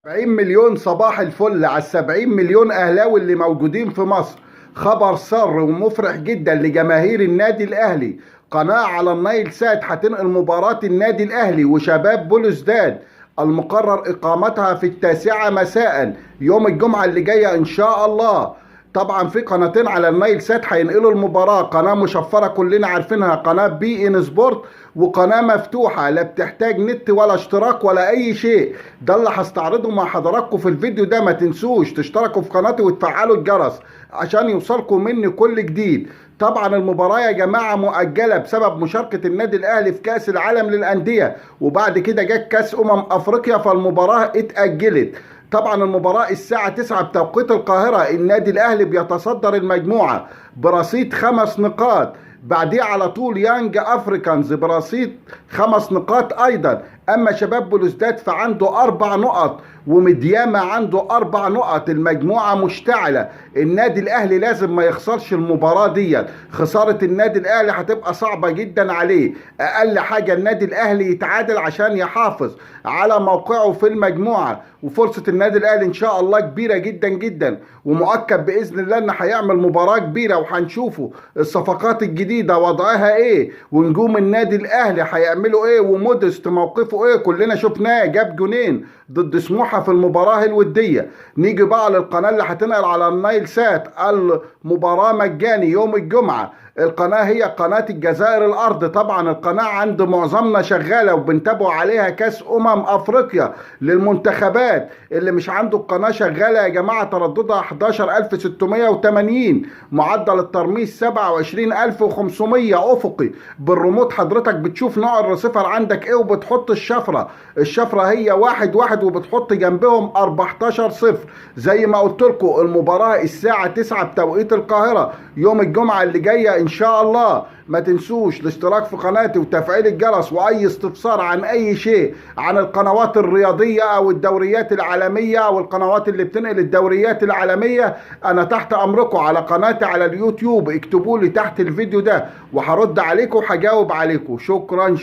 70 مليون صباح الفل على ال70 مليون اهلاوي اللي موجودين في مصر. خبر سر ومفرح جدا لجماهير النادي الاهلي. قناة على النايل سات هتنقل مباراة النادي الاهلي وشباب بلوزداد المقرر اقامتها في 9 مساء يوم الجمعة اللي جاية ان شاء الله. طبعا في قناتين على النايل سات هينقلوا المباراة، قناة مشفرة كلنا عارفينها قناة بي ان سبورت، وقناة مفتوحة لا بتحتاج نت ولا اشتراك ولا اي شيء. ده اللي هستعرضه مع حضراتكم في الفيديو ده. ما تنسوش تشتركوا في قناتي وتفعلوا الجرس عشان يوصلكم مني كل جديد. طبعا المباراة يا جماعة مؤجلة بسبب مشاركة النادي الاهلي في كأس العالم للأندية، وبعد كده جت كأس افريقيا فالمباراة اتأجلت. طبعا المباراة الساعة 9 بتوقيت القاهرة. النادي الاهلي بيتصدر المجموعة برصيد 5 نقاط، بعديه على طول يانج افريكانز برصيد 5 نقاط ايضا. اما شباب بلوزداد فعنده 4 نقط، ومديامة عنده 4 نقط. المجموعة مشتعلة. النادي الاهلي لازم ما يخسرش المباراة دي. خسارة النادي الاهلي هتبقى صعبة جدا عليه. اقل حاجة النادي الاهلي يتعادل عشان يحافظ على موقعه في المجموعة. وفرصة النادي الاهلي ان شاء الله كبيرة جدا جدا، ومؤكد باذن الله ان هيعمل مباراة كبيرة، وهنشوفوا الصفقات الجديدة وضعها ايه، ونجوم النادي الاهلي هيعملوا ايه، ومودست موقفه ايه. كلنا شفناه جاب جونين ضد سموحة في المباراة الودية. نيجي بقى للقناة اللي هتنقل على النايل سات المباراة مجاني يوم الجمعة. القناة هي قناة الجزائر الأرض. طبعا القناة عند معظمنا شغالة وبنتابعوا عليها كاس أفريقيا للمنتخبات. اللي مش عنده القناة شغالة يا جماعة ترددها 11680، معدل الترميز 27500 أفقي. بالريموت حضرتك بتشوف نوع الرسيفر عندك ايه وبتحط الشفرة هي 1-1 وبتحط جنبهم 14-0. زي ما قلت لكم المباراة الساعة 9 بتوقيت القاهرة يوم الجمعة اللي جاية ان شاء الله. ما تنسوش الاشتراك في قناتي وتفعيل الجرس، واي استفسار عن اي شيء عن القنوات الرياضية او الدوريات العالمية او القنوات اللي بتنقل الدوريات العالمية، انا تحت امركم على قناتي على اليوتيوب. اكتبوا لي تحت الفيديو ده وهرد عليكم وهجاوب عليكم. شكرا.